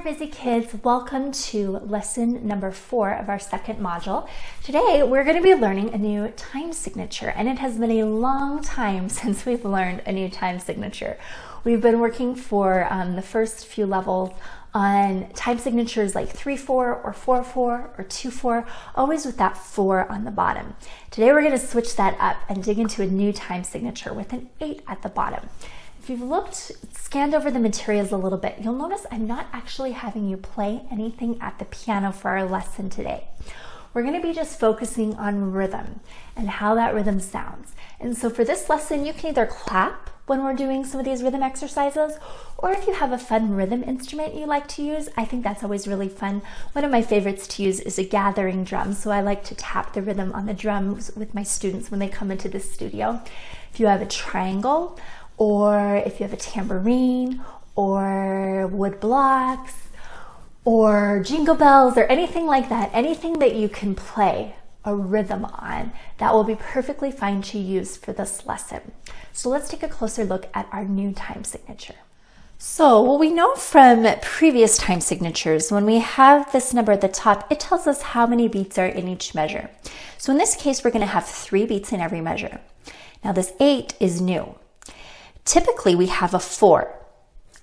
there, busy kids. Welcome to lesson number 4 of our second module. Today, we're going to be learning a new time signature, and it has been a long time since we've learned a new time signature. We've been working for the first few levels on time signatures like 3-4 or 4-4 or 2-4, always with that 4 on the bottom. Today, we're going to switch that up and dig into a new time signature with an 8 at the bottom. If you've scanned over the materials a little bit, you'll notice I'm not actually having you play anything at the piano for our lesson today. We're going to be just focusing on rhythm and how that rhythm sounds. And so for this lesson, you can either clap when we're doing some of these rhythm exercises, or if you have a fun rhythm instrument you like to use, I think that's always really fun. One of my favorites to use is a gathering drum, so I like to tap the rhythm on the drums with my students when they come into the studio. If you have a triangle, or if you have a tambourine, or wood blocks, or jingle bells, or anything like that, anything that you can play a rhythm on, that will be perfectly fine to use for this lesson. So let's take a closer look at our new time signature. So what we know from previous time signatures, when we have this number at the top, it tells us how many beats are in each measure. So in this case, we're going to have 3 beats in every measure. Now this 8 is new. Typically, we have a 4.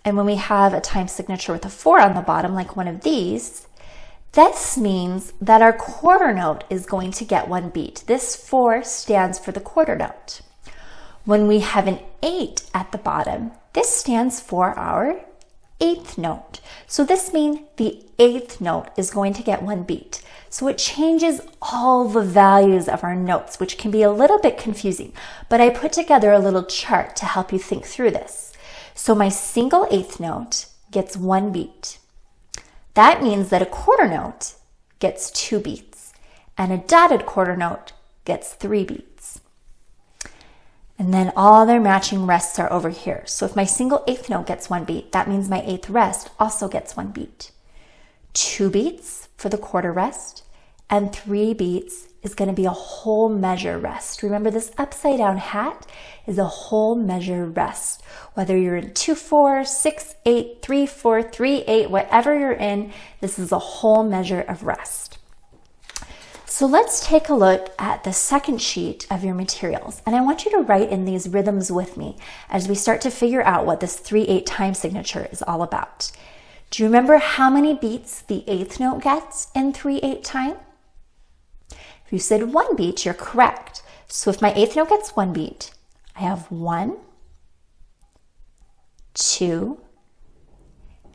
And when we have a time signature with a 4 on the bottom, like one of these, this means that our quarter note is going to get 1 beat. This 4 stands for the quarter note. When we have an 8 at the bottom, this stands for our 8th note. So this means the 8th note is going to get 1 beat. So it changes all the values of our notes, which can be a little bit confusing, but I put together a little chart to help you think through this. So my single 8th note gets 1 beat. That means that a quarter note gets 2 beats, and a dotted quarter note gets 3 beats. And then all their matching rests are over here. So if my single 8th note gets 1 beat, that means my 8th rest also gets 1 beat. 2 beats for the quarter rest, and 3 beats is going to be a whole measure rest. Remember, this upside down hat is a whole measure rest. Whether you're in 2-4, 6-8, 3-4, 3-8, whatever you're in, this is a whole measure of rest. So let's take a look at the second sheet of your materials. And I want you to write in these rhythms with me as we start to figure out what this 3-8 time signature is all about. Do you remember how many beats the 8th note gets in 3-8 time? If you said 1 beat, you're correct. So if my 8th note gets 1 beat, I have 1, 2,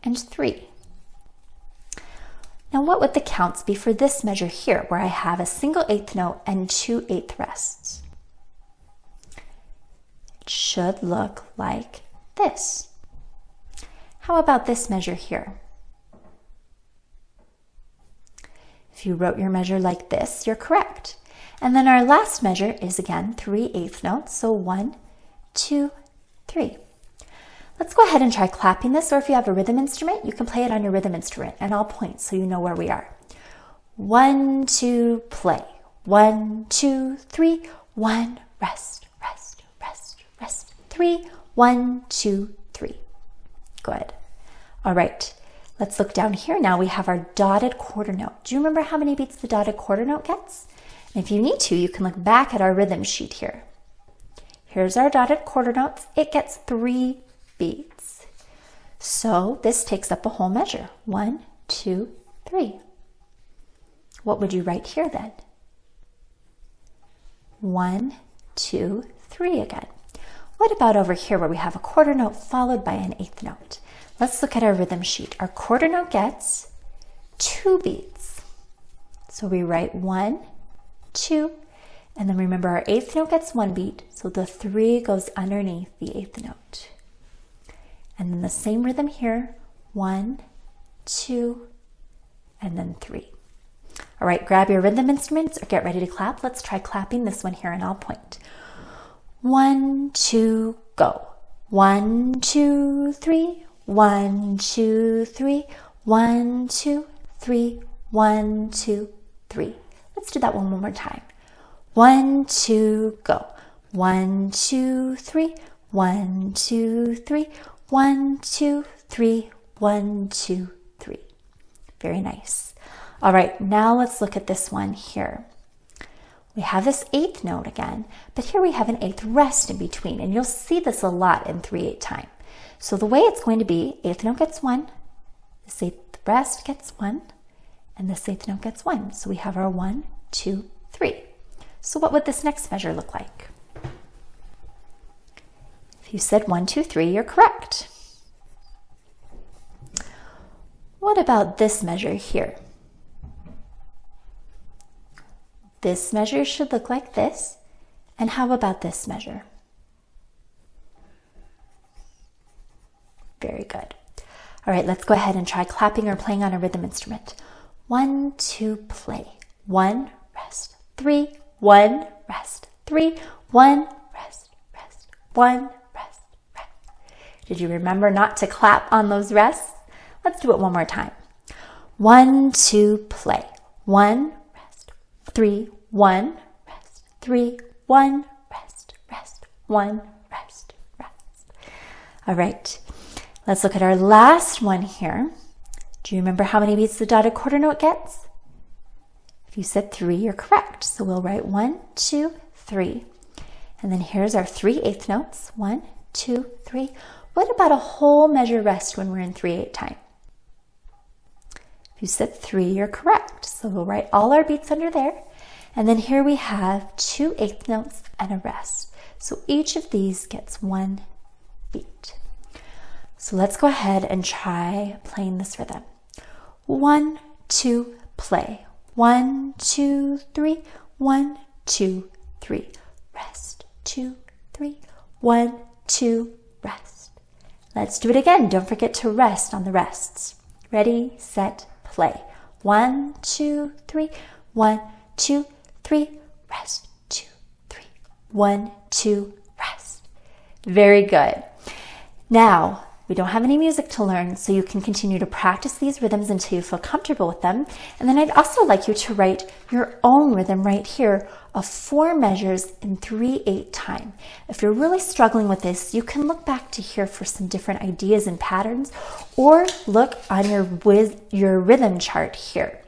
and 3. Now what would the counts be for this measure here, where I have a single 8th note and 2 8th rests? It should look like this. How about this measure here? If you wrote your measure like this, you're correct. And then our last measure is again 3 8th notes, so 1, 2, 3. Let's go ahead and try clapping this, or if you have a rhythm instrument, you can play it on your rhythm instrument, and I'll point so you know where we are. 1, 2, play. 1, 2, 3, 1, rest, rest, rest, rest. 3, 1, 2, 3. Good. All right, let's look down here now. We have our dotted quarter note. Do you remember how many beats the dotted quarter note gets? And if you need to, you can look back at our rhythm sheet here. Here's our dotted quarter notes. It gets 3 beats. So this takes up a whole measure. 1, 2, 3. What would you write here then? 1, 2, 3 again. What about over here where we have a quarter note followed by an 8th note? Let's look at our rhythm sheet. Our quarter note gets 2 beats. So we write 1, 2, and then remember our 8th note gets 1 beat, so the 3 goes underneath the 8th note. And then the same rhythm here, 1, 2, and then 3. All right, grab your rhythm instruments or get ready to clap. Let's try clapping this one here, and I'll point. 1, 2, go. 1, 2, 3. 1, 2, 3. 1, 2, 3. 1, 2, 3. Let's do that one more time. 1, 2, go. 1, 2, 3. 1, 2, 3. 1, 2, 3. 1, 2, 3. Very nice. All right, now let's look at this one here. We have this eighth note again, but here we have an eighth rest in between, and you'll see this a lot in 3/8 time. So the way it's going to be, eighth note gets 1, this eighth rest gets 1, and this eighth note gets 1. So we have our 1, 2, 3. So what would this next measure look like? If you said 1, 2, 3, you're correct. What about this measure here? This measure should look like this. And how about this measure? Very good. All right, let's go ahead and try clapping or playing on a rhythm instrument. 1, 2, play. 1, rest. 3, 1, rest. 3, 1, rest, rest. 1, rest, rest. Did you remember not to clap on those rests? Let's do it one more time. 1, 2, play. 1, rest. 3, 1, rest. 3, 1, rest, rest. 1, rest, rest. All right, let's look at our last one here. Do you remember how many beats the dotted quarter note gets? If you said 3, you're correct. So we'll write 1, 2, 3. And then here's our 3/8 notes. 1, 2, 3. What about a whole measure rest when we're in 3/8 time? If you said 3, you're correct. So we'll write all our beats under there. And then here we have 2/8 notes and a rest. So each of these gets 1 beat. So let's go ahead and try playing this rhythm. 1, 2, play. 1, 2, 3. 1, 2, 3. Rest. 2, 3. 1, 2, rest. Let's do it again. Don't forget to rest on the rests. Ready, set, play. 1, 2, 3. 1, 2, 3. Rest. 2, 3. 1, 2, rest. Very good. Now, we don't have any music to learn, so you can continue to practice these rhythms until you feel comfortable with them. And then I'd also like you to write your own rhythm right here of 4 measures in 3/8 time. If you're really struggling with this, you can look back to here for some different ideas and patterns, or look on your rhythm chart here.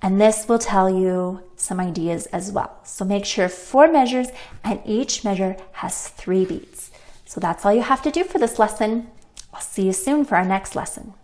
And this will tell you some ideas as well. So make sure 4 measures and each measure has 3 beats. So that's all you have to do for this lesson. I'll see you soon for our next lesson.